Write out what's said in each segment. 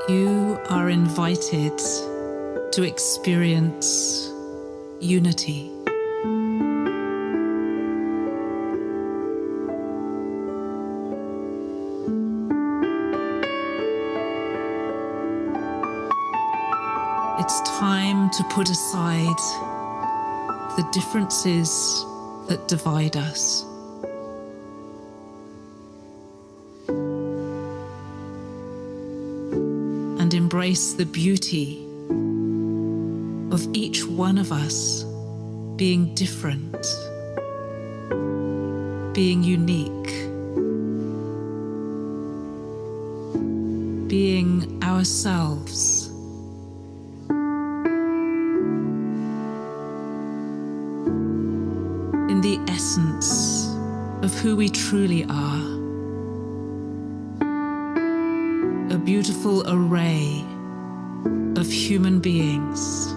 You are invited to experience unity. It's time to put aside the differences that divide us. And embrace the beauty of each one of us being different, being unique, being ourselves. In the essence of who we truly are. A beautiful array of human beings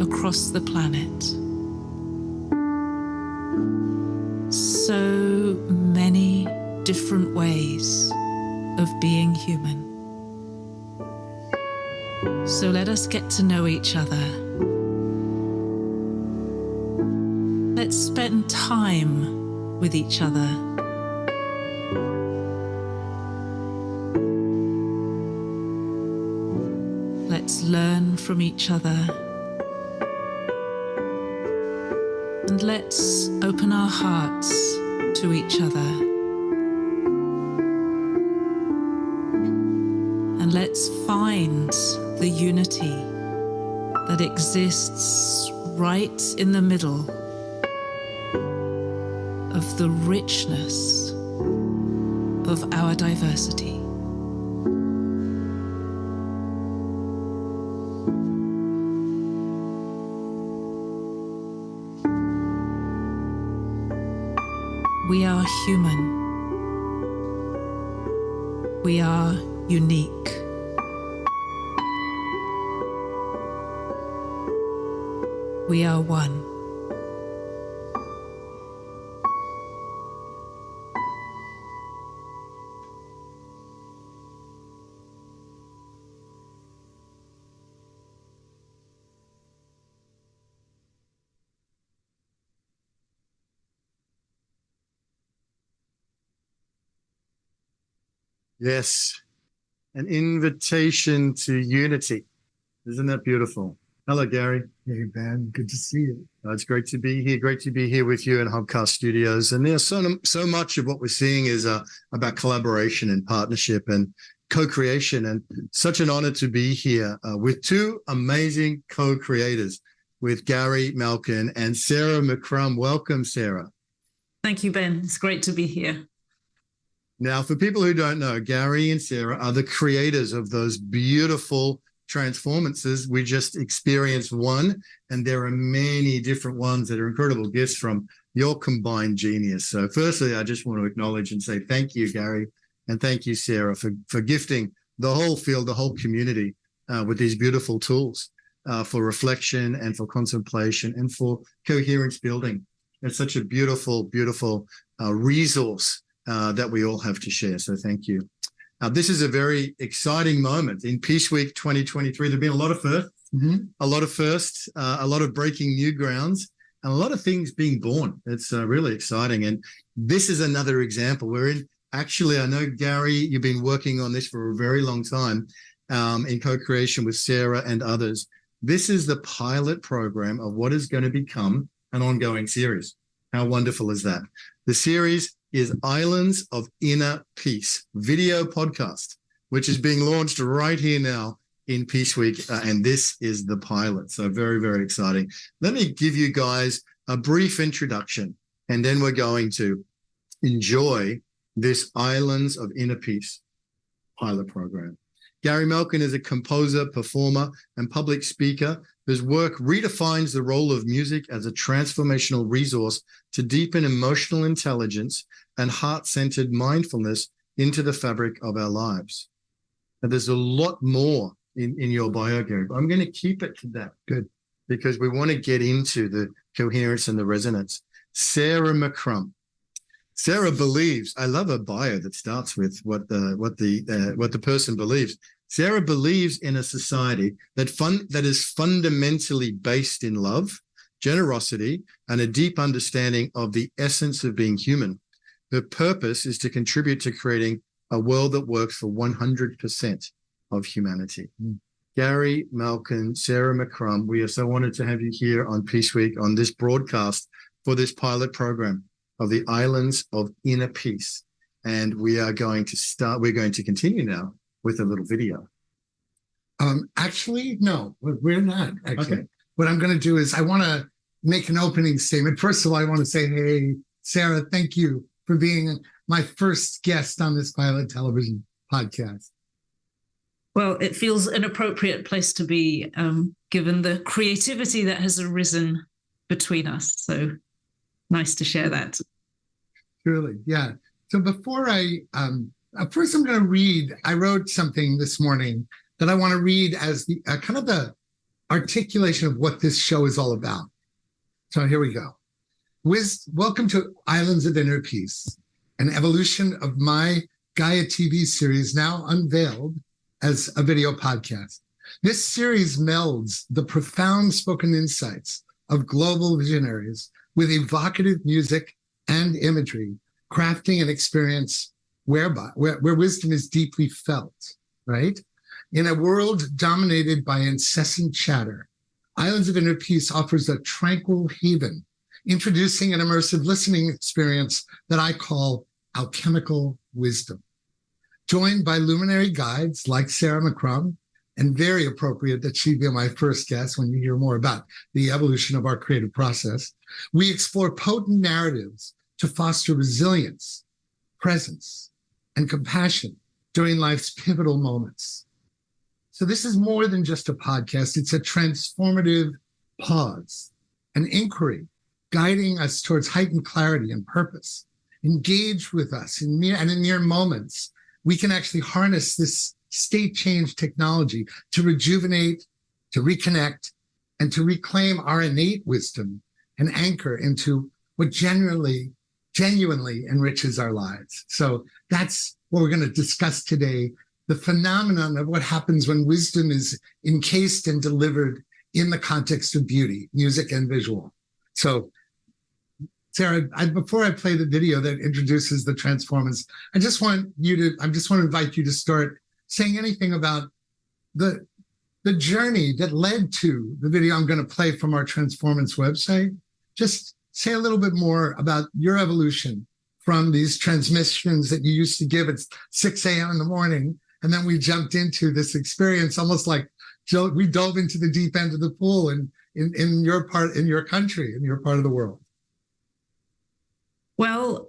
across the planet. So many different ways of being human. So let us get to know each other. Let's spend time with each other. Let's learn from each other. And let's open our hearts to each other. And let's find the unity that exists right in the middle of the richness of our diversity. We are human. We are unique. We are one. Yes, an invitation to unity. Isn't that beautiful? Hello, Gary. Hey, Ben. Good to see you. It's great to be here. Great to be here with you in Hubcast Studios. And there's so much of what we're seeing is about collaboration and partnership and co-creation. And such an honor to be here with two amazing co-creators, with Gary Malkin and Sarah McCrum. Welcome, Sarah. Thank you, Ben. It's great to be here. Now, for people who don't know, Gary and Sarah are the creators of those beautiful transformances. We just experienced one, and there are many different ones that are incredible gifts from your combined genius. So firstly, I just want to acknowledge and say thank you, Gary, and thank you, Sarah, for gifting the whole field, the whole community with these beautiful tools for reflection and for contemplation and for coherence building. It's such a beautiful, beautiful resource that we all have to share. So thank you. This is a very exciting moment in Peace Week 2023. There've been a lot of firsts, a lot of breaking new grounds, and a lot of things being born. It's really exciting. And this is another example. Actually, I know, Gary, you've been working on this for a very long time in co-creation with Sarah and others. This is the pilot program of what is going to become an ongoing series. How wonderful is that? The series is Islands of Inner Peace video podcast, which is being launched right here now in Peace Week. And this is the pilot. So very, very exciting. Let me give you guys a brief introduction, and then we're going to enjoy this Islands of Inner Peace pilot program. Gary Malkin is a composer, performer, and public speaker whose work redefines the role of music as a transformational resource to deepen emotional intelligence and heart-centered mindfulness into the fabric of our lives. And there's a lot more in your bio, Gary, but I'm going to keep it to that. Good. Because we want to get into the coherence and the resonance. Sarah McCrum. Sarah believes, I love a bio that starts with what the person believes. Sarah believes in a society that is fundamentally based in love, generosity, and a deep understanding of the essence of being human. Her purpose is to contribute to creating a world that works for 100% of humanity. Gary, Malkin, Sarah McCrum, we are so honored to have you here on Peace Week on this broadcast for this pilot program of the Islands of Inner Peace. And we're going to continue now with a little video. Actually, no, we're not. Actually, Okay. What I'm going to do is I want to make an opening statement. First of all, I want to say, hey, Sarah, thank you for being my first guest on this pilot television podcast. Well, it feels an appropriate place to be, given the creativity that has arisen between us. So nice to share that. Truly, yeah. So before first I'm going to read, I wrote something this morning that I want to read as the kind of the articulation of what this show is all about. So here we go. Welcome to Islands of Inner Peace, an evolution of my Gaia TV series now unveiled as a video podcast. This series melds the profound spoken insights of global visionaries with evocative music and imagery, crafting an experience where wisdom is deeply felt, right? In a world dominated by incessant chatter, Islands of Inner Peace offers a tranquil haven, introducing an immersive listening experience that I call alchemical wisdom. Joined by luminary guides like Sarah McCrum, and very appropriate that she be my first guest when you hear more about the evolution of our creative process, we explore potent narratives to foster resilience, presence, and compassion during life's pivotal moments. So this is more than just a podcast. It's a transformative pause, an inquiry guiding us towards heightened clarity and purpose. Engage with us in mere moments. We can actually harness this state change technology to rejuvenate, to reconnect, and to reclaim our innate wisdom and anchor into what genuinely enriches our lives. So that's what we're going to discuss today, the phenomenon of what happens when wisdom is encased and delivered in the context of beauty, music, and visual. So Sarah, before I play the video that introduces the transformance, I just want to invite you to start saying anything about the journey that led to the video I'm going to play from our Transformance website. Just say a little bit more about your evolution from these transmissions that you used to give at 6 a.m. in the morning. And then we jumped into this experience almost like we dove into the deep end of the pool in your country, in your part of the world. Well,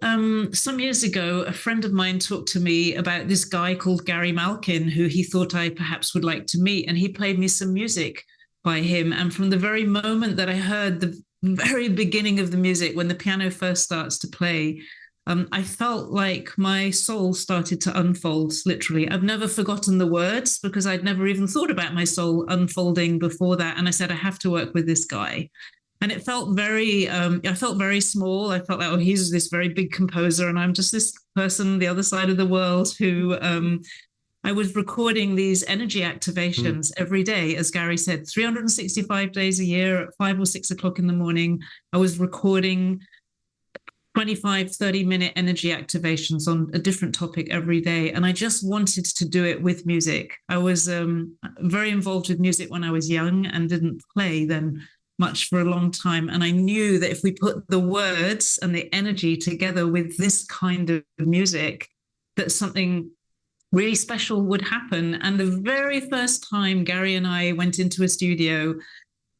some years ago, a friend of mine talked to me about this guy called Gary Malkin, who he thought I perhaps would like to meet. And he played me some music by him. And from the very moment that I heard the very beginning of the music, when the piano first starts to play, I felt like my soul started to unfold, literally. I've never forgotten the words because I'd never even thought about my soul unfolding before that. And I said, I have to work with this guy. And it felt I felt very small. I felt like, oh, he's this very big composer and I'm just this person, the other side of the world who I was recording these energy activations every day, as Gary said, 365 days a year at 5 or 6 o'clock in the morning. I was recording 25, 30-minute energy activations on a different topic every day. And I just wanted to do it with music. I was very involved with music when I was young and didn't play then much for a long time. And I knew that if we put the words and the energy together with this kind of music, that something really special would happen. And the very first time Gary and I went into a studio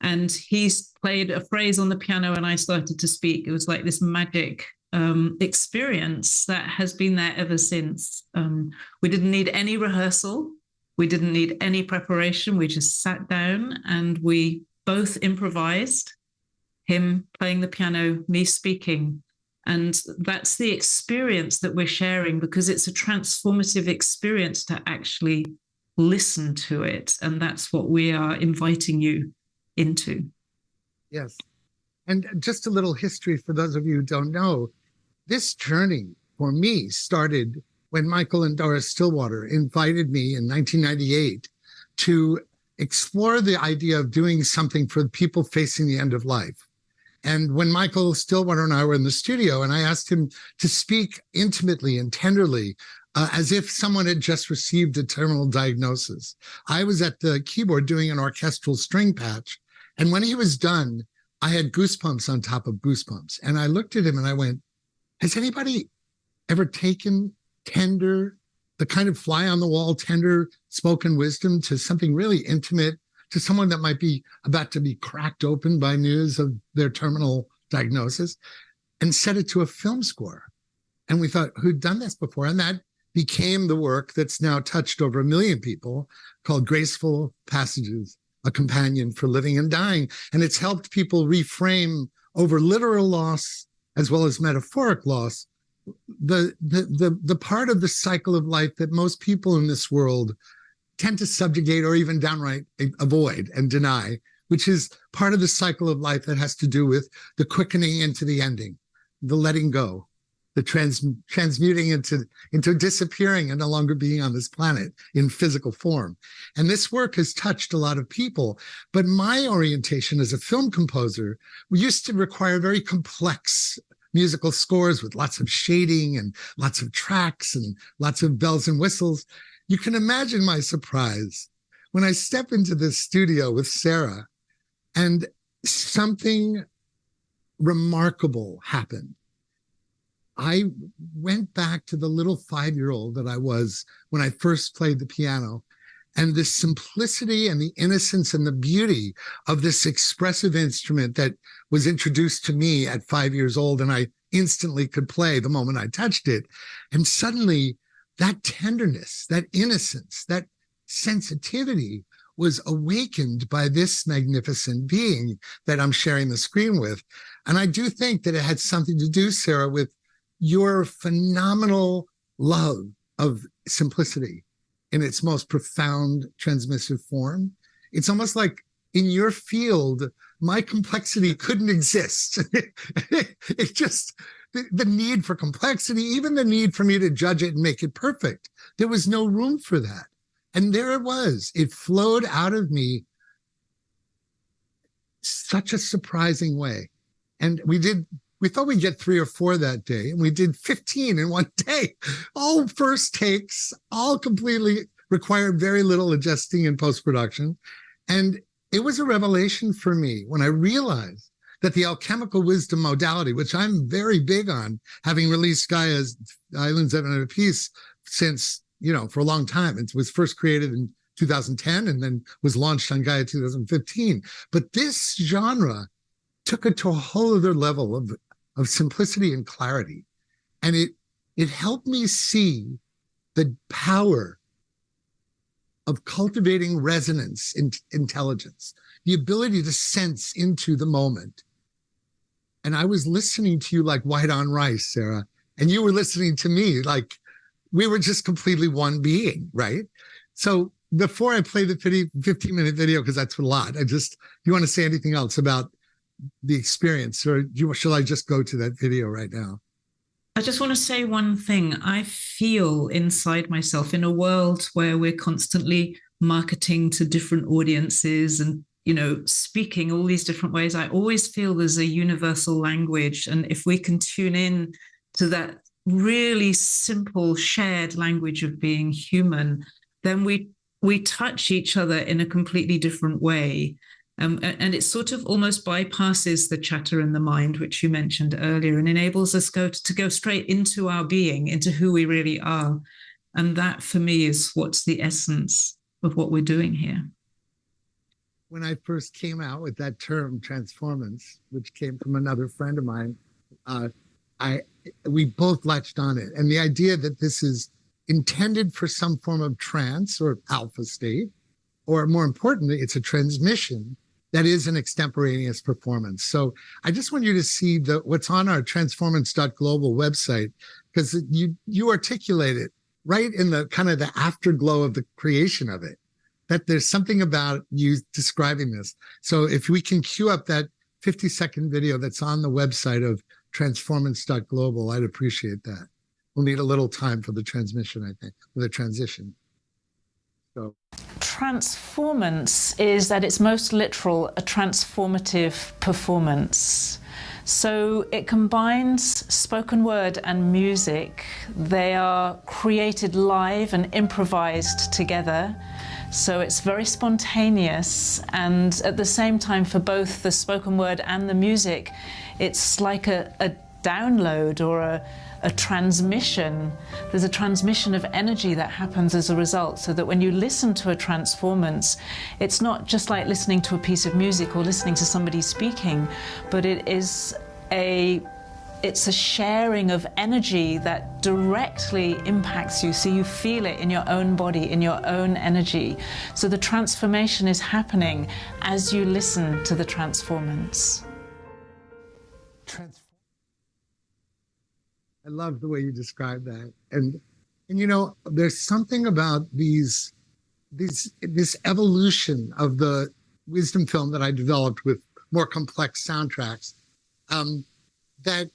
and he played a phrase on the piano and I started to speak, it was like this magic experience that has been there ever since. We didn't need any rehearsal. We didn't need any preparation. We just sat down and we both improvised, him playing the piano, me speaking. And that's the experience that we're sharing because it's a transformative experience to actually listen to it. And that's what we are inviting you into. Yes. And just a little history for those of you who don't know, this journey for me started when Michael and Doris Stillwater invited me in 1998 to explore the idea of doing something for people facing the end of life. And when Michael Stillwater and I were in the studio, and I asked him to speak intimately and tenderly, as if someone had just received a terminal diagnosis, I was at the keyboard doing an orchestral string patch. And when he was done, I had goosebumps on top of goosebumps. And I looked at him and I went, has anybody ever taken tender, the kind of fly on the wall, tender spoken wisdom to something really intimate, to someone that might be about to be cracked open by news of their terminal diagnosis, and set it to a film score? And we thought, who'd done this before? And that became the work that's now touched over 1 million people, called Graceful Passages, a companion for living and dying. And it's helped people reframe over literal loss as well as metaphoric loss, the part of the cycle of life that most people in this world tend to subjugate or even downright avoid and deny, which is part of the cycle of life that has to do with the quickening into the ending, the letting go, the transmuting into disappearing and no longer being on this planet in physical form. And this work has touched a lot of people. But my orientation as a film composer used to require very complex musical scores with lots of shading and lots of tracks and lots of bells and whistles. You can imagine my surprise when I step into this studio with Sarah and something remarkable happened. I went back to the little 5-year-old that I was when I first played the piano, and the simplicity and the innocence and the beauty of this expressive instrument that was introduced to me at 5 years old, and I instantly could play the moment I touched it. And suddenly that tenderness, that innocence, that sensitivity was awakened by this magnificent being that I'm sharing the screen with. And I do think that it had something to do, Sarah, with your phenomenal love of simplicity in its most profound transmissive form. It's almost like in your field, my complexity couldn't exist. It just, the need for complexity, even the need for me to judge it and make it perfect, there was no room for that. And there it was. It flowed out of me such a surprising way. And we thought we'd get 3 or 4 that day, and we did 15 in one day. All first takes, all completely required very little adjusting in post-production. And it was a revelation for me when I realized that the alchemical wisdom modality, which I'm very big on, having released Gaia's Islands of Inner Peace since, for a long time. It was first created in 2010 and then was launched on Gaia 2015. But this genre took it to a whole other level of simplicity and clarity. And it helped me see the power of cultivating resonance in intelligence, the ability to sense into the moment. And I was listening to you like white on rice, Sarah, and you were listening to me like we were just completely one being, right? So before I play the 15-minute video, because that's a lot, you want to say anything else about the experience, or shall I just go to that video right now? I just want to say one thing. I feel inside myself, in a world where we're constantly marketing to different audiences and, speaking all these different ways, I always feel there's a universal language. And if we can tune in to that really simple shared language of being human, then we touch each other in a completely different way. And it sort of almost bypasses the chatter in the mind, which you mentioned earlier, and enables us to go straight into our being, into who we really are. And that, for me, is what's the essence of what we're doing here. When I first came out with that term, transformance, which came from another friend of mine, we both latched on it. And the idea that this is intended for some form of trance or alpha state, or more importantly, it's a transmission that is an extemporaneous performance. So I just want you to see what's on our transformance.global website, because you articulate it right in the kind of the afterglow of the creation of it, that there's something about you describing this. So if we can cue up that 50-second video that's on the website of transformance.global, I'd appreciate that. we'll need a little time for the transmission, I think, for the transition. So transformance is, at its most literal, a transformative performance. So it combines spoken word and music. They are created live and improvised together. So it's very spontaneous, and at the same time, for both the spoken word and the music, it's like a download or a transmission. There's a transmission of energy that happens as a result, so that when you listen to a transformance, it's not just like listening to a piece of music or listening to somebody speaking, but it's a sharing of energy that directly impacts you, so you feel it in your own body, in your own energy. So the transformation is happening as you listen to the transformance. I love the way you describe that. And you know, there's something about this evolution of the wisdom film that I developed with more complex soundtracks that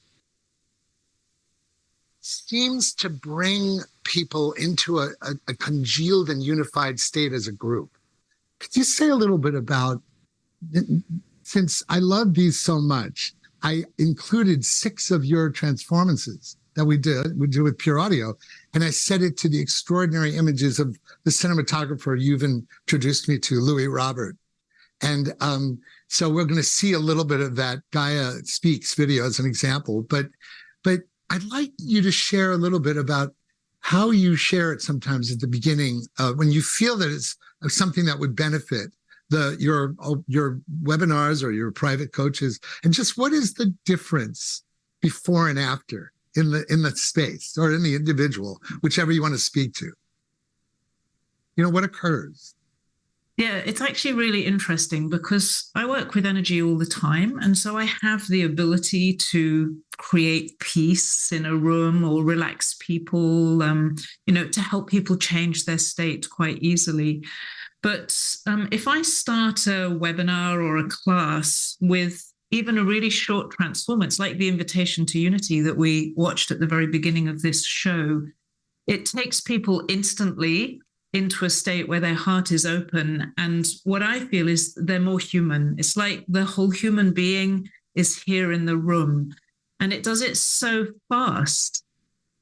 seems to bring people into a congealed and unified state as a group. Could you say a little bit about, since I love these so much, I included 6 of your transformances that we do with Pure Audio, and I set it to the extraordinary images of the cinematographer you've introduced me to, Louis Robert. And so we're going to see a little bit of that Gaia Speaks video as an example, but I'd like you to share a little bit about how you share it sometimes at the beginning when you feel that it's something that would benefit your webinars or your private coaches, and just what is the difference before and after in the space or in the individual, whichever you want to speak to. You know, what occurs? Yeah, it's actually really interesting because I work with energy all the time. And so I have the ability to create peace in a room or relax people, to help people change their state quite easily. But if I start a webinar or a class with even a really short transformance, like the invitation to unity that we watched at the very beginning of this show, it takes people instantly into a state where their heart is open. And what I feel is they're more human. It's like the whole human being is here in the room. And it does it so fast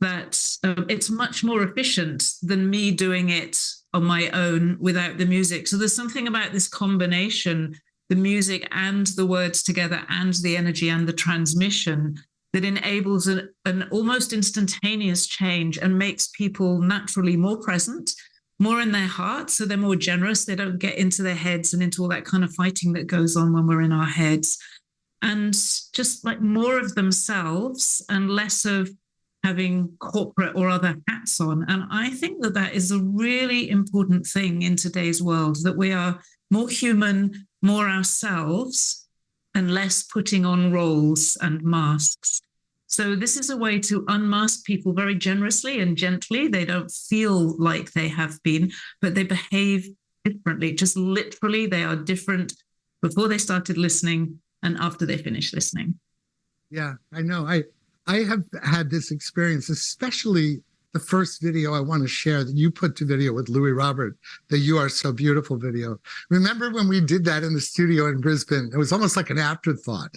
that it's much more efficient than me doing it on my own without the music. So there's something about this combination, the music and the words together and the energy and the transmission, that enables an almost instantaneous change and makes people naturally more present, more in their heart, so they're more generous. They don't get into their heads and into all that kind of fighting that goes on when we're in our heads, and just like more of themselves and less of having corporate or other hats on. And I think that is a really important thing in today's world, that we are more human, more ourselves, and less putting on roles and masks. So this is a way to unmask people very generously and gently. They don't feel like they have been, but they behave differently. Just literally, they are different before they started listening and after they finish listening. Yeah, I know. I have had this experience, especially the first video I want to share that you put to video with Louis Robert, the You Are So Beautiful video. Remember when we did that in the studio in Brisbane? It was almost like an afterthought.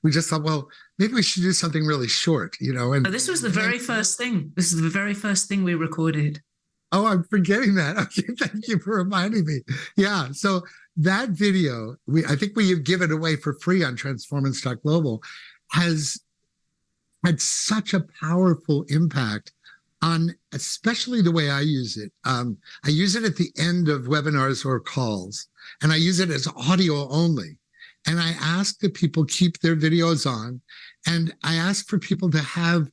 We just thought, well, maybe we should do something really short, And this was the very first thing. This is the very first thing we recorded. Oh, I'm forgetting that. Okay, thank you for reminding me. Yeah, so that video, I think we have given away for free on Transformance.global, has had such a powerful impact on especially the way I use it. I use it at the end of webinars or calls, and I use it as audio only. And I ask that people keep their videos on, and I ask for people to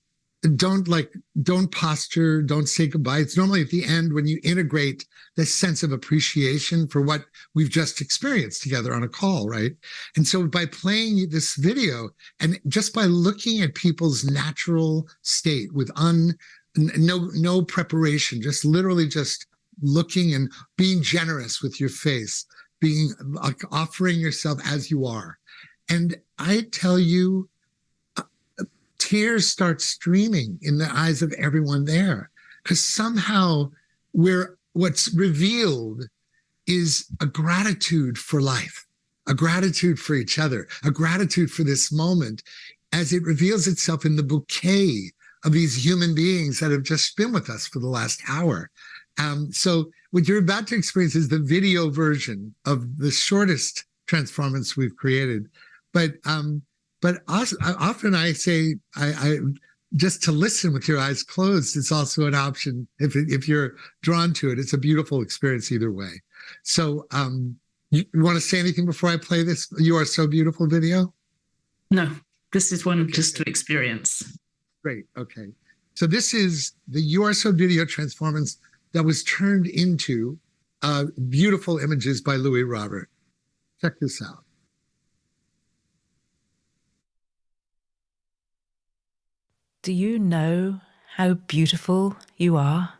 don't posture, don't say goodbye. It's normally at the end when you integrate this sense of appreciation for what we've just experienced together on a call, right? And so by playing this video and just by looking at people's natural state with no preparation, just literally just looking and being generous with your face, being like offering yourself as you are. And I tell you, tears start streaming in the eyes of everyone there, because somehow what's revealed is a gratitude for life, a gratitude for each other, a gratitude for this moment as it reveals itself in the bouquet of these human beings that have just been with us for the last hour. So what you're about to experience is the video version of the shortest transformance we've created. But often I say, I just to listen with your eyes closed is also an option. If you're drawn to it, it's a beautiful experience either way. So you want to say anything before I play this "You Are So Beautiful" video? No, this is one just to experience. Great. Okay. So this is the "You Are So" video transformance that was turned into beautiful images by Louis Robert. Check this out. Do you know how beautiful you are?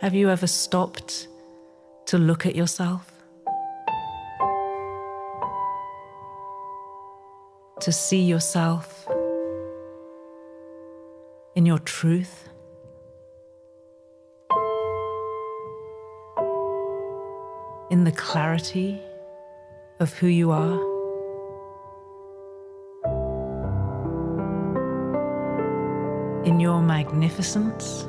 Have you ever stopped to look at yourself? To see yourself in your truth? In the clarity of who you are? In your magnificence?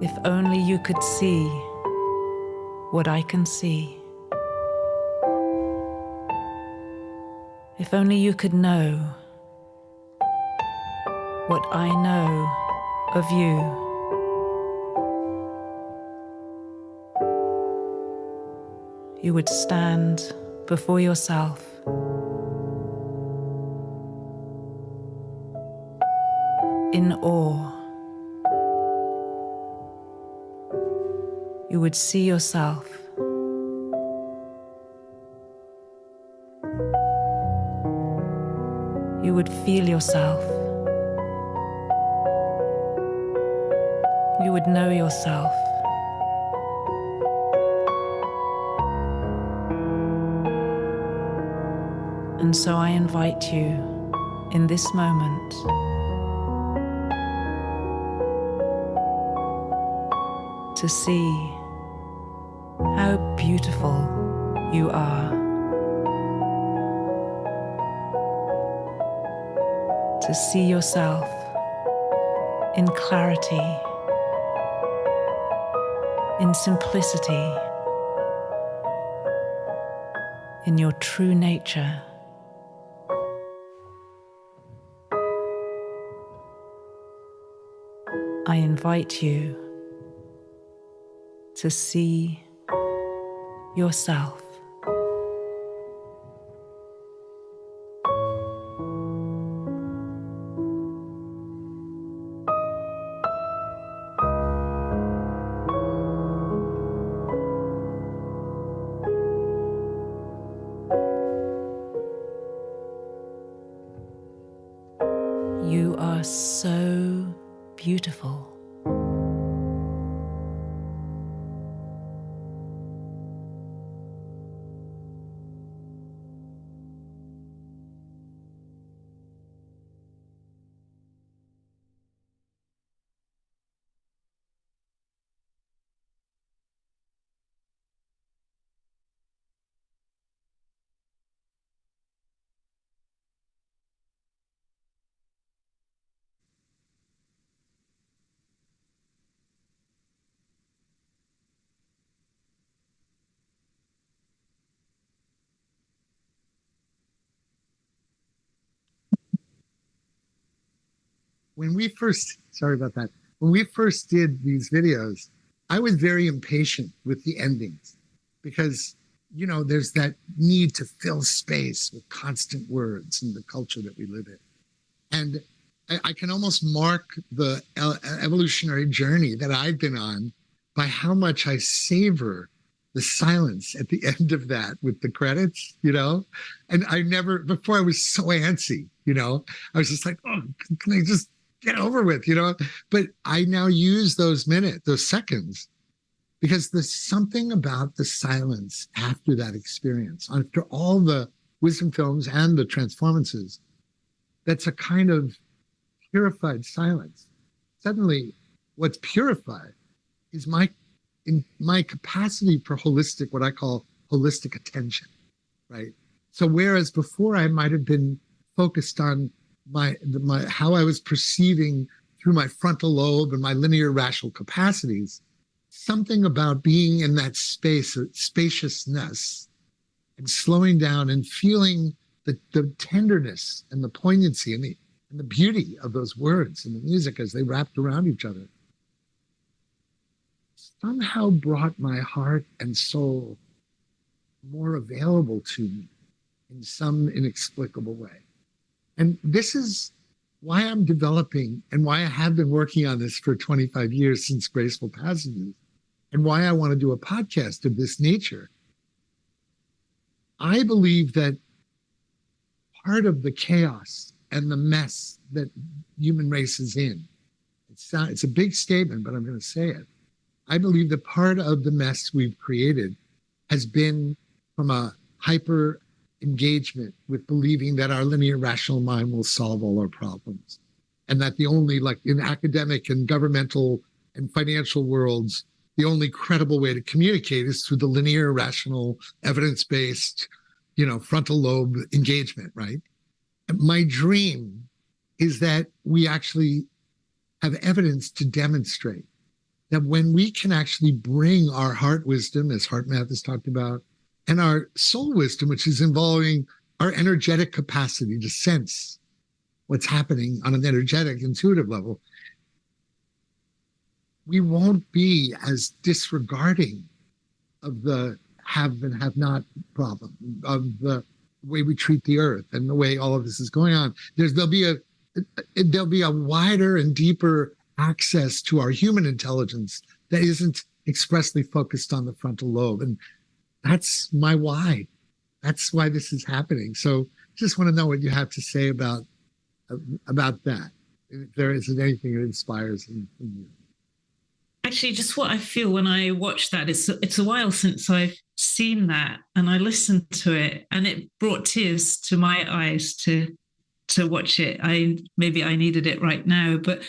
If only you could see what I can see. If only you could know what I know of you. You would stand before yourself in awe. You would see yourself you would feel yourself. You would know yourself. And so I invite you in this moment to see how beautiful you are. To see yourself in clarity, in simplicity, in your true nature. I invite you to see yourself. You are so beautiful. When we first, sorry about that, when we first did these videos, I was very impatient with the endings because, you know, there's that need to fill space with constant words in the culture that we live in. And I can almost mark the evolutionary journey that I've been on by how much I savor the silence at the end of that with the credits, you know? And before I was so antsy, you know? I was just like, oh, can I just get over with, you know? But I now use those seconds, because there's something about the silence after that experience, after all the wisdom films and the transformances, that's a kind of purified silence. Suddenly, what's purified is my capacity for holistic, what I call holistic attention, right? So whereas before I might have been focused on how I was perceiving through my frontal lobe and my linear rational capacities, something about being in that space, spaciousness, and slowing down and feeling the tenderness and the poignancy and the beauty of those words and the music as they wrapped around each other, somehow brought my heart and soul more available to me in some inexplicable way. And this is why I'm developing, and why I have been working on this for 25 years since Graceful Passages, and why I want to do a podcast of this nature. I believe that part of the chaos and the mess that human race is in, it's a big statement, but I'm going to say it. I believe that part of the mess we've created has been from a hyper engagement with believing that our linear rational mind will solve all our problems. And that the only, like in academic and governmental and financial worlds, the only credible way to communicate is through the linear rational, evidence-based, you know, frontal lobe engagement, right? My dream is that we actually have evidence to demonstrate that when we can actually bring our heart wisdom, as HeartMath has talked about, and our soul wisdom, which is involving our energetic capacity to sense what's happening on an energetic, intuitive level, we won't be as disregarding of the have and have not problem, of the way we treat the earth and the way all of this is going on. There'll be a wider and deeper access to our human intelligence that isn't expressly focused on the frontal lobe. And that's my why. That's why this is happening. So just want to know what you have to say about that. If there isn't anything that inspires in you. Actually, just what I feel when I watch that, it's a while since I've seen that, and I listened to it, and it brought tears to my eyes to watch it. Maybe I needed it right now, but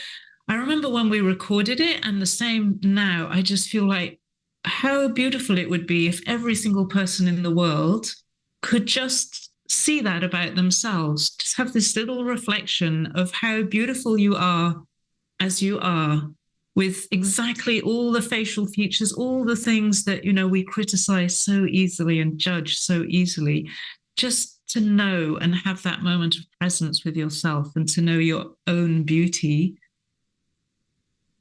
I remember when we recorded it, and the same now. I just feel like how beautiful it would be if every single person in the world could just see that about themselves, just have this little reflection of how beautiful you are as you are, with exactly all the facial features, all the things that, you know, we criticize so easily and judge so easily. Just to know and have that moment of presence with yourself and to know your own beauty,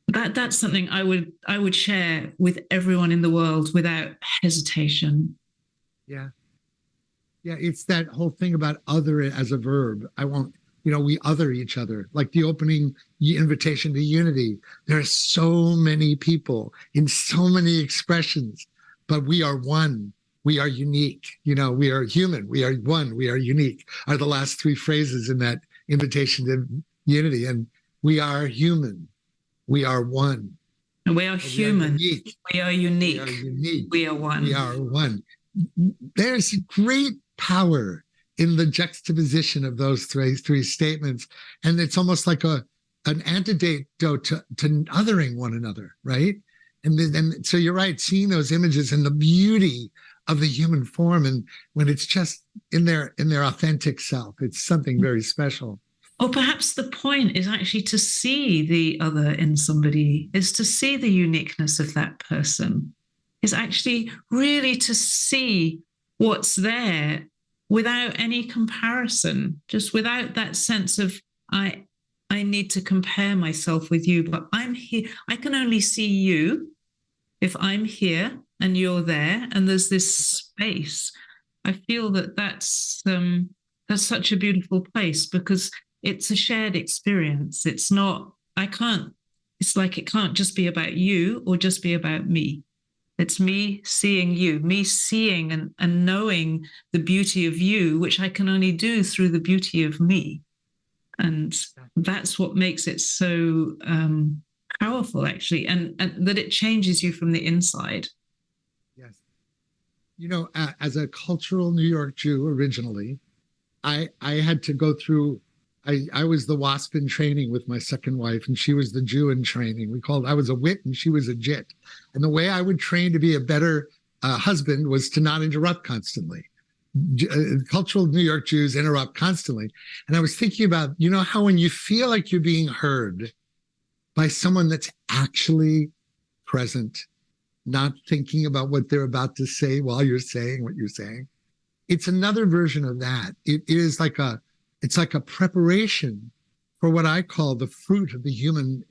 that's something I would share with everyone in the world without hesitation. Yeah. Yeah, it's that whole thing about other as a verb. We other each other, like the opening invitation to unity. There are so many people in so many expressions, but we are one. We are unique. You know, we are human. We are one. We are unique are the last three phrases in that invitation to unity. And we are human. We are one. And we are human. We are unique. We are unique. We are one. We are one. There's great power in the juxtaposition of those three statements. And it's almost like an antidote to othering one another, right? And so you're right, seeing those images and the beauty of the human form, and when it's just in their authentic self, it's something very special. Or perhaps the point is actually to see the other in somebody, is to see the uniqueness of that person, is actually really to see what's there without any comparison, just without that sense of, I need to compare myself with you, but I'm here. I can only see you if I'm here and you're there, and there's this space. I feel that's such a beautiful place, because it's a shared experience. It's like it can't just be about you or just be about me. It's me seeing you, me seeing and knowing the beauty of you, which I can only do through the beauty of me. And that's what makes it so powerful, actually, and that it changes you from the inside. Yes. You know, as a cultural New York Jew originally, I had to go through, I was the WASP in training with my second wife, and she was the Jew in training. I was a wit and she was a jit. And the way I would train to be a better husband was to not interrupt constantly. Cultural New York Jews interrupt constantly. And I was thinking about, you know, how when you feel like you're being heard by someone that's actually present, not thinking about what they're about to say while you're saying what you're saying, it's another version of that. It's like a preparation for what I call the fruit of the human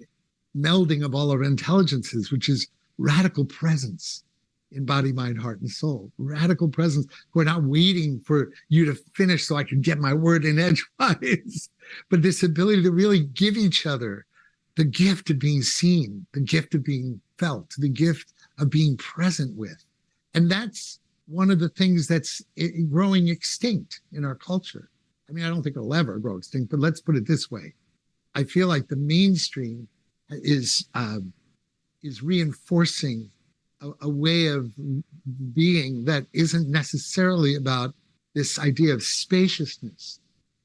melding of all our intelligences, which is radical presence in body, mind, heart, and soul. Radical presence. We're not waiting for you to finish so I can get my word in edgewise, but this ability to really give each other the gift of being seen, the gift of being felt, the gift of being present with. And that's one of the things that's growing extinct in our culture. I mean, I don't think it'll ever grow extinct, but let's put it this way. I feel like the mainstream is reinforcing a way of being that isn't necessarily about this idea of spaciousness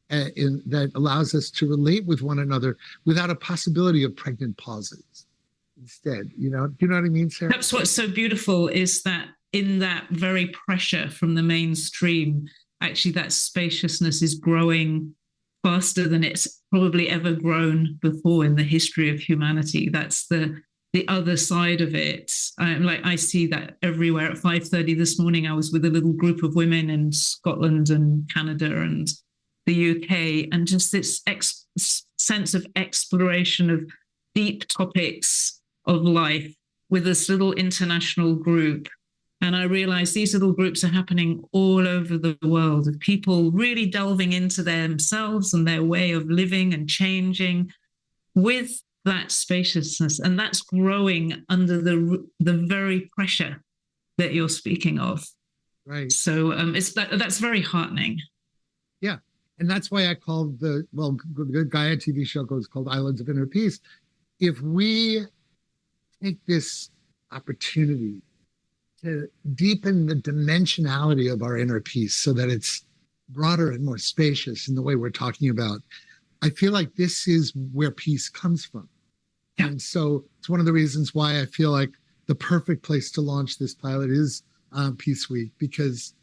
that allows us to relate with one another without a possibility of pregnant pauses. Instead, do you know what I mean, Sarah? Perhaps what's so beautiful is that in that very pressure from the mainstream, actually that spaciousness is growing faster than it's probably ever grown before in the history of humanity. That's the other side of it. I see that everywhere. At 5:30 this morning, I was with a little group of women in Scotland and Canada and the UK, and just this sense of exploration of deep topics of life with this little international group. And I realized these little groups are happening all over the world, of people really delving into themselves and their way of living and changing with that spaciousness. And that's growing under the very pressure that you're speaking of. Right. So that's very heartening. Yeah. And that's why I called the Gaia TV show is called Islands of Inner Peace. If we take this opportunity to deepen the dimensionality of our inner peace so that it's broader and more spacious in the way we're talking about, I feel like this is where peace comes from. Yeah. And so it's one of the reasons why I feel like the perfect place to launch this pilot is Peace Week, because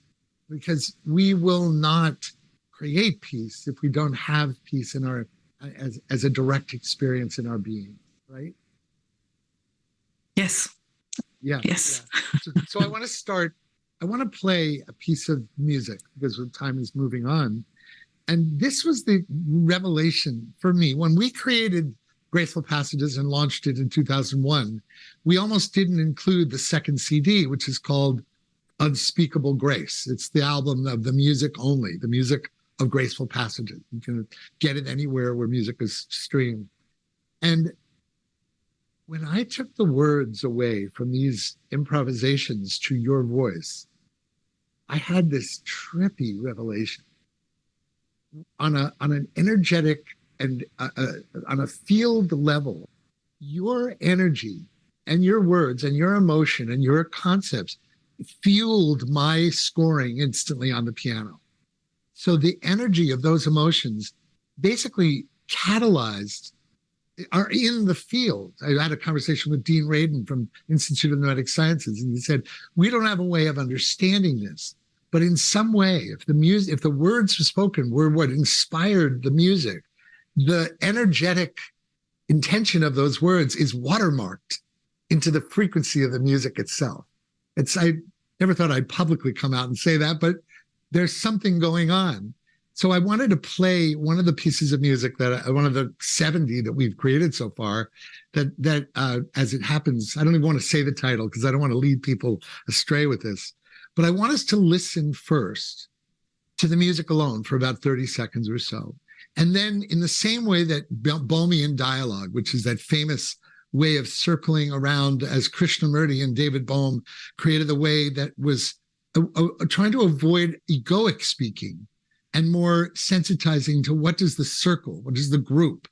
we will not create peace if we don't have peace in our as a direct experience in our being, right? Yes. Yeah. Yes. Yeah. So I want to play a piece of music because the time is moving on. And this was the revelation for me. When we created Graceful Passages and launched it in 2001, we almost didn't include the second CD, which is called Unspeakable Grace. It's the album of the music only, the music of Graceful Passages. You can get it anywhere where music is streamed. And when I took the words away from these improvisations to your voice, I had this trippy revelation. On an energetic and on a field level, your energy and your words and your emotion and your concepts fueled my scoring instantly on the piano. So the energy of those emotions basically catalyzed are in the field. I had a conversation with Dean Radin from Institute of Noetic Sciences, and he said, we don't have a way of understanding this, but in some way, if the words were spoken were what inspired the music, the energetic intention of those words is watermarked into the frequency of the music itself. I never thought I'd publicly come out and say that, but there's something going on. So I wanted to play one of the pieces of music one of the 70 that we've created so far, that as it happens, I don't even want to say the title because I don't want to lead people astray with this, but I want us to listen first to the music alone for about 30 seconds or so. And then in the same way that Bohemian Dialogue, which is that famous way of circling around, as Krishnamurti and David Bohm created the way that was trying to avoid egoic speaking and more sensitizing to what does the circle, what does the group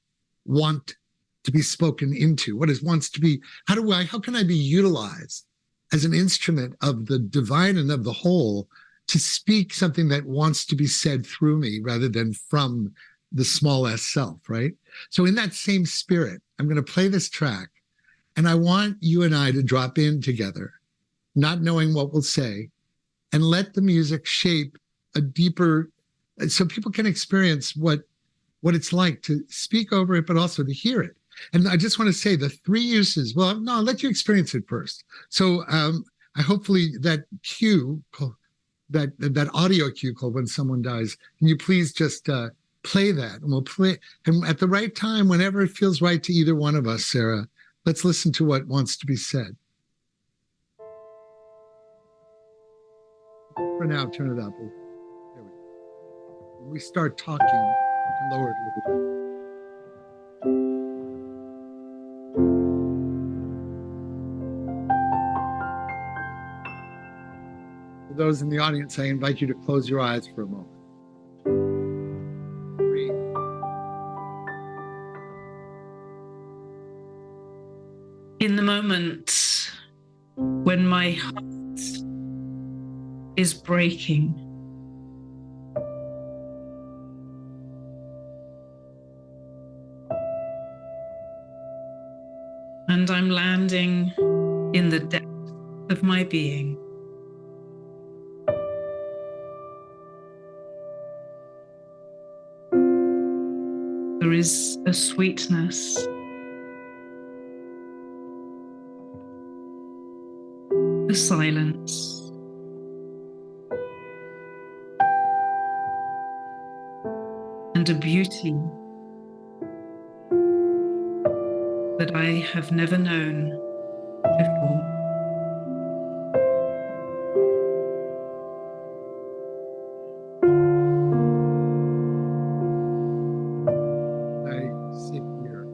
want to be spoken into, what is wants to be, how can I be utilized as an instrument of the divine and of the whole to speak something that wants to be said through me rather than from the small s self, right? So in that same spirit, I'm going to play this track, and I want you and I to drop in together, not knowing what we'll say, and let the music shape a deeper, so people can experience what it's like to speak over it, but also to hear it. And I just want to say the three uses. Well, no, I'll let you experience it first. So I hopefully that cue, that audio cue called When Someone Dies, can you please just play that? And we'll play, and at the right time, whenever it feels right to either one of us, Sarah, let's listen to what wants to be said. For now, turn it up. There we go. When we start talking, we can lower it a little bit. For those in the audience, I invite you to close your eyes for a moment. Breathe. In the moment when my heart is breaking, and I'm landing in the depth of my being, there is a sweetness, a silence, and a beauty that I have never known before. I sit here,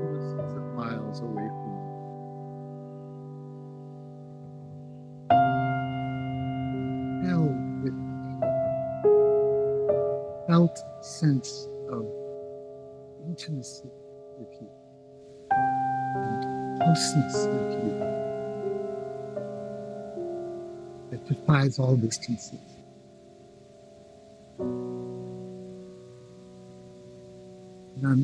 thousands of miles away from you. Filled with a felt sense of intimacy with you and closeness with you that defies all distances. And I'm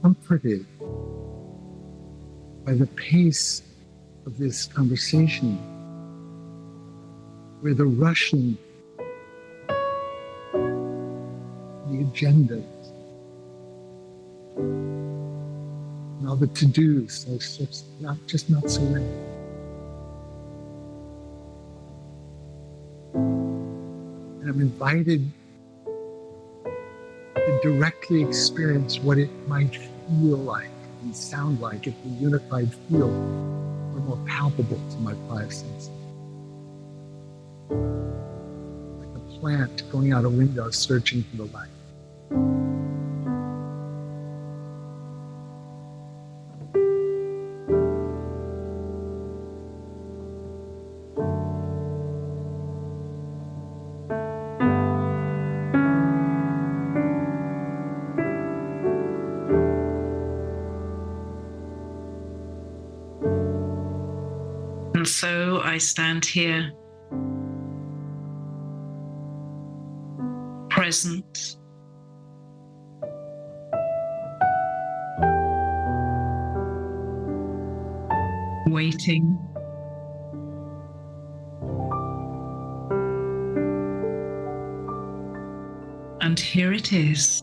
comforted by the pace of this conversation, where the rushing, the agendas, and all the to-dos are just not so many. And I'm invited to directly experience what it might feel like and sound like if the unified field were more palpable to my five senses. Like a plant going out a window searching for the light. And so I stand here, present, waiting, and here it is.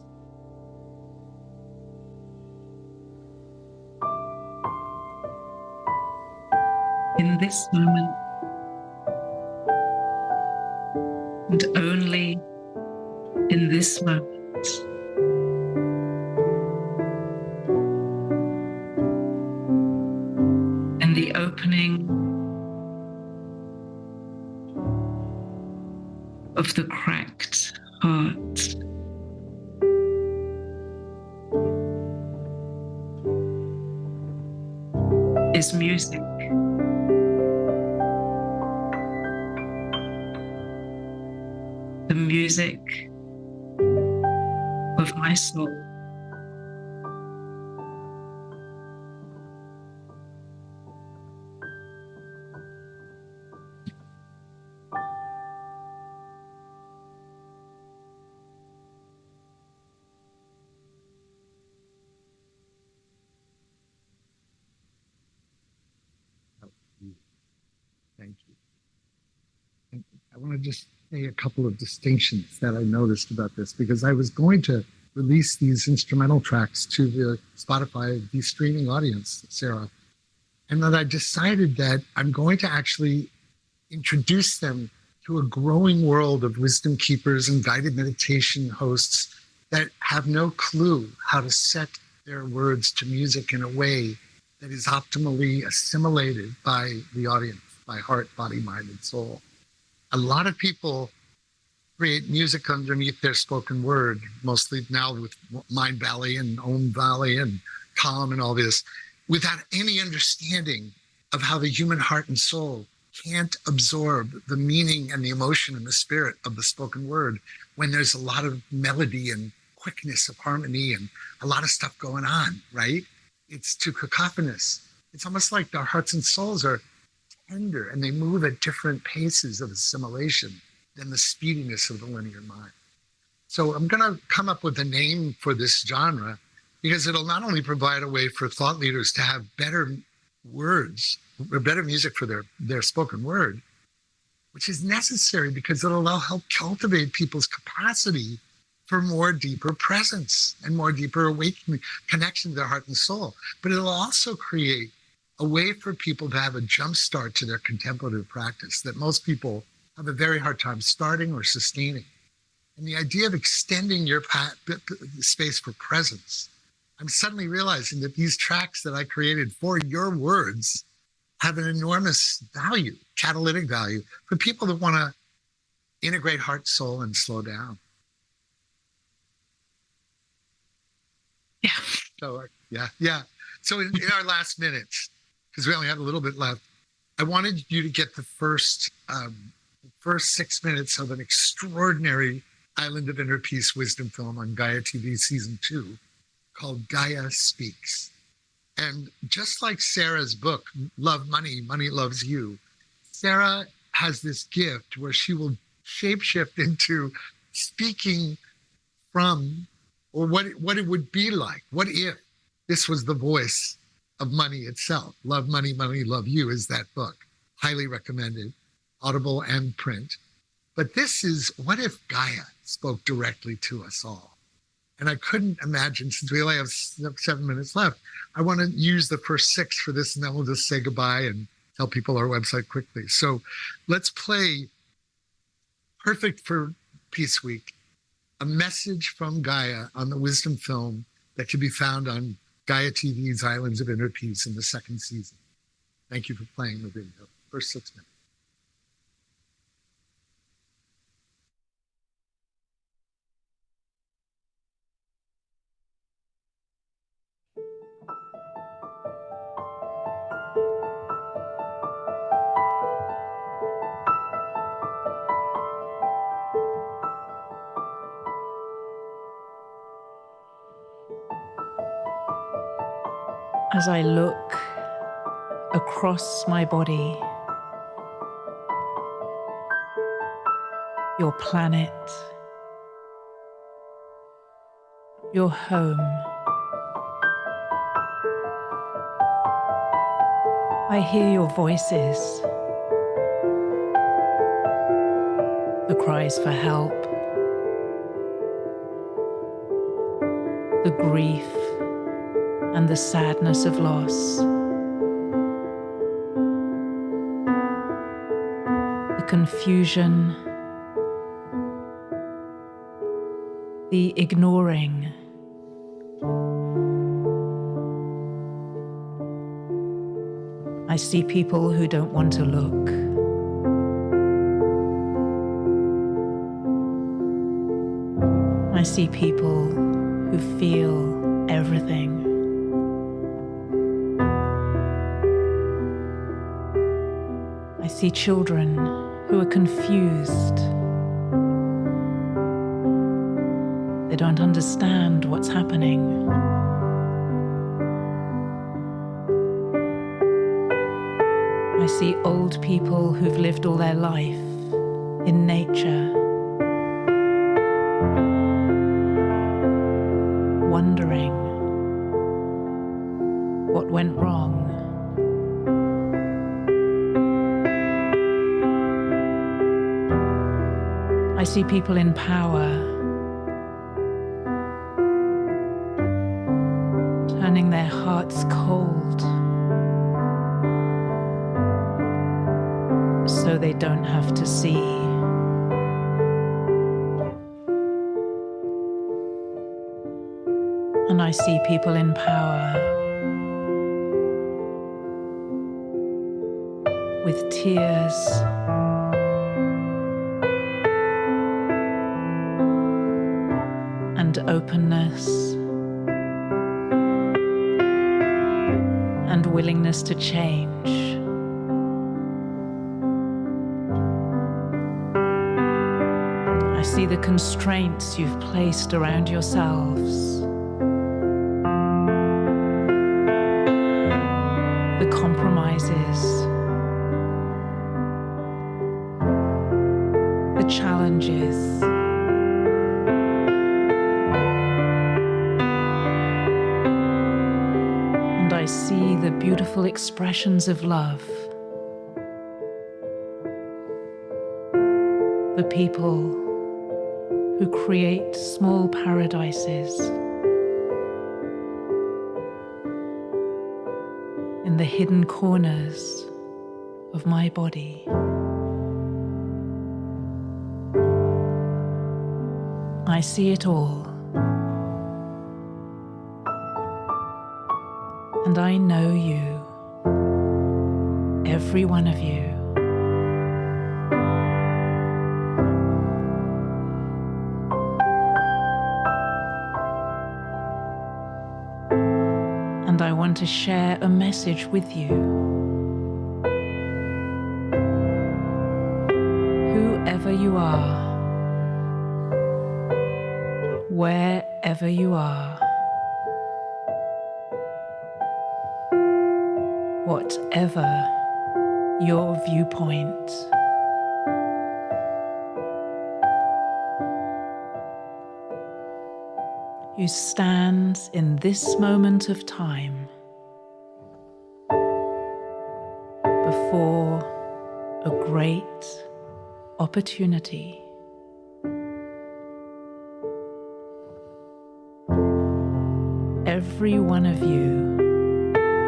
In this moment, and only in this moment, in the opening of the cracked heart, his music. The music of my soul. Thank you. And I want to just say a couple of distinctions that I noticed about this, because I was going to release these instrumental tracks to the Spotify, the streaming audience, Sarah. And then I decided that I'm going to actually introduce them to a growing world of wisdom keepers and guided meditation hosts that have no clue how to set their words to music in a way that is optimally assimilated by the audience, by heart, body, mind, and soul. A lot of people create music underneath their spoken word, mostly now with Mind Valley and Om Valley and Calm and all this, without any understanding of how the human heart and soul can't absorb the meaning and the emotion and the spirit of the spoken word when there's a lot of melody and quickness of harmony and a lot of stuff going on, right? It's too cacophonous. It's almost like our hearts and souls are tender and they move at different paces of assimilation than the speediness of the linear mind. So I'm going to come up with a name for this genre because it'll not only provide a way for thought leaders to have better words or better music for their spoken word, which is necessary because it'll help cultivate people's capacity for more deeper presence and more deeper awakening, connection to their heart and soul. But it'll also create a way for people to have a jump start to their contemplative practice that most people have a very hard time starting or sustaining. And the idea of extending your space for presence, I'm suddenly realizing that these tracks that I created for your words have an enormous value, catalytic value, for people that want to integrate heart, soul, and slow down. Yeah. So, yeah. So in our last minutes, because we only have a little bit left, I wanted you to get the first 6 minutes of an extraordinary Island of Inner Peace wisdom film on Gaia TV season 2 called Gaia Speaks. And just like Sarah's book, Love Money, Money Loves You, Sarah has this gift where she will shapeshift into speaking from, or what it would be like. What if this was the voice of money itself? Love Money, Money Love You is that book. Highly recommended, Audible and print. But this is, what if Gaia spoke directly to us all? And I couldn't imagine, since we only have 7 minutes left, I want to use the first 6 for this, and then we'll just say goodbye and tell people our website quickly. So let's play, perfect for Peace Week, a message from Gaia on the wisdom film that can be found on Gaia TV's Islands of Inner Peace in the 2nd season. Thank you for playing the video. First 6 minutes. As I look across my body, your planet, your home, I hear your voices, the cries for help, the grief, and the sadness of loss, the confusion, the ignoring, I see people who don't want to look. I see people who feel everything. see children who are confused. They don't understand what's happening. I see old people who've lived all their life in nature, wondering what went wrong. I see people in power turning their hearts cold so they don't have to see. And I see people in power with tears and openness and willingness to change. I see the constraints you've placed around yourselves, the compromises, the challenges, and I see the beautiful expressions of love. The people who create small paradises in the hidden corners of my body. I see it all, and I know you, every one of you. And I want to share a message with you. Whoever you are, wherever you are, whatever your viewpoint, you stand in this moment of time before a great opportunity. Every one of you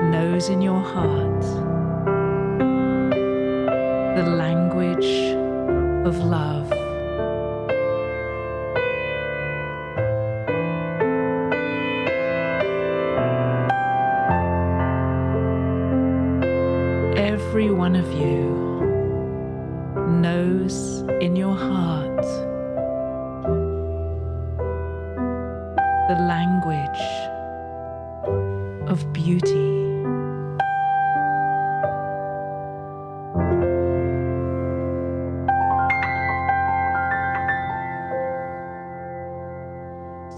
knows in your heart the language of love. Every one of you knows in your heart the language of beauty.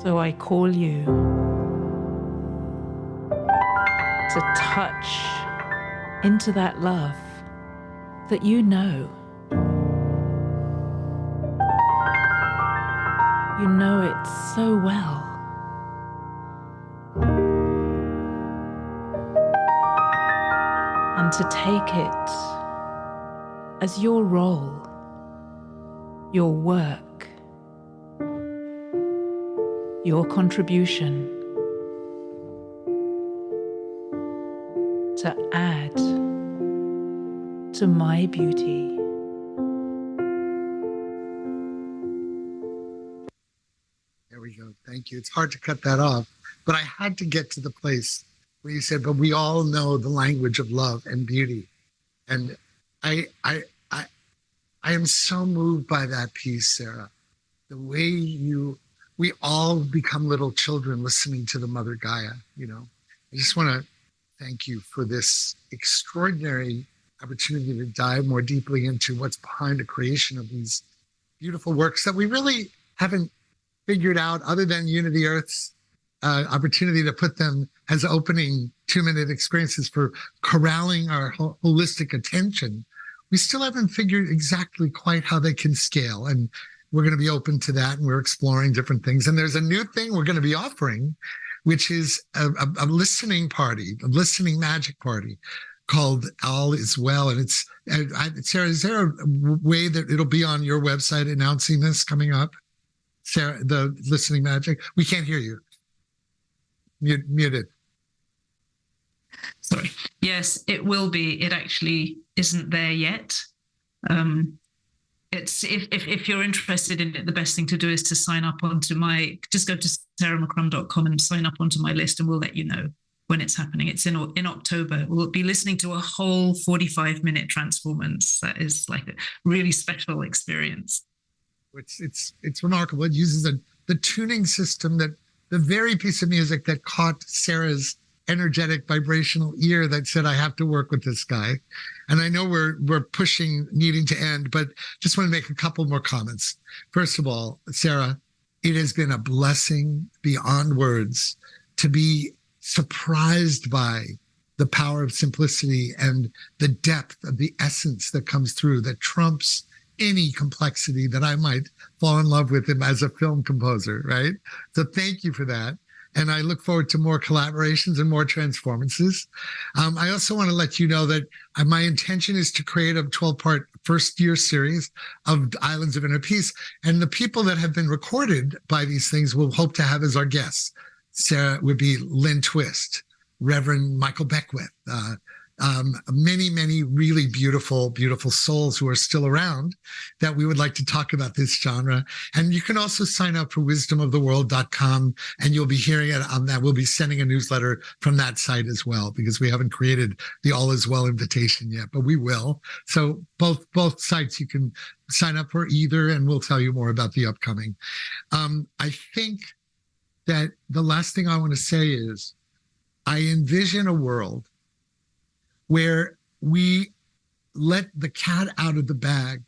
So I call you to touch into that love that you know. You know it so well. And to take it as your role, your work, your contribution to add to my beauty. There we go. Thank you. It's hard to cut that off, but I had to get to the place where you said, but we all know the language of love and beauty. And I am so moved by that piece, Sarah. The way we all become little children listening to the Mother Gaia, you know. I just want to thank you for this extraordinary opportunity to dive more deeply into what's behind the creation of these beautiful works that we really haven't figured out, other than Unity Earth's opportunity to put them as opening 2-minute experiences for corralling our holistic attention. We still haven't figured exactly quite how they can scale. And we're going to be open to that. And we're exploring different things. And there's a new thing we're going to be offering, which is a listening party, a listening magic party called All Is Well. And it's, Sarah, is there a way that it'll be on your website announcing this coming up? Sarah, the listening magic? We can't hear you. Muted. Sorry. Yes, it will be. It actually isn't there yet. It's if you're interested in it, the best thing to do is to sign up onto just go to sarahmccrum.com and sign up onto my list, and we'll let you know when it's happening. It's in October. We'll be listening to a whole 45-minute transformance. That is like a really special experience. It's remarkable. It uses the tuning system, that the very piece of music that caught Sarah's energetic vibrational ear that said, I have to work with this guy. And I know we're needing to end, but just want to make a couple more comments. First of all, Sarah, it has been a blessing beyond words to be surprised by the power of simplicity and the depth of the essence that comes through, that trumps any complexity that I might fall in love with him as a film composer, right? So thank you for that. And I look forward to more collaborations and more transformances. I also want to let you know that my intention is to create a 12-part first-year series of Islands of Inner Peace. And the people that have been recorded by these things we'll hope to have as our guests. Sarah would be Lynn Twist, Reverend Michael Beckwith, many really beautiful souls who are still around that we would like to talk about this genre. And you can also sign up for wisdomoftheworld.com, and you'll be hearing it on that. We'll be sending a newsletter from that site as well, because we haven't created the All Is Well invitation yet, but we will. So both sites, you can sign up for either, and we'll tell you more about the upcoming. I think that the last thing I want to say is I envision a world where we let the cat out of the bag,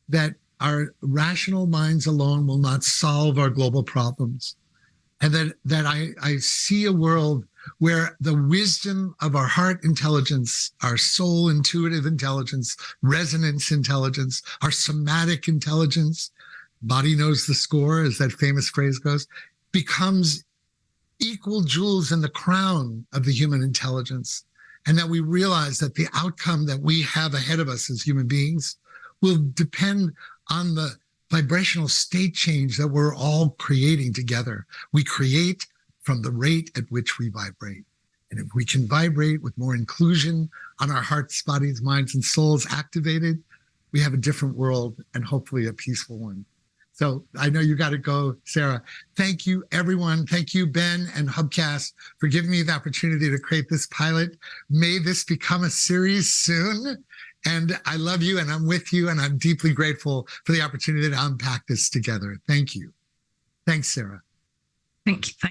that our rational minds alone will not solve our global problems. And that I see a world where the wisdom of our heart intelligence, our soul intuitive intelligence, resonance intelligence, our somatic intelligence, body knows the score, as that famous phrase goes, becomes equal jewels in the crown of the human intelligence. And that we realize that the outcome that we have ahead of us as human beings will depend on the vibrational state change that we're all creating together. We create from the rate at which we vibrate. And if we can vibrate with more inclusion on our hearts, bodies, minds, and souls activated, we have a different world, and hopefully a peaceful one. So I know you got to go, Sarah. Thank you, everyone. Thank you, Ben and Hubcast, for giving me the opportunity to create this pilot. May this become a series soon. And I love you, and I'm with you, and I'm deeply grateful for the opportunity to unpack this together. Thank you. Thanks, Sarah. Thank you.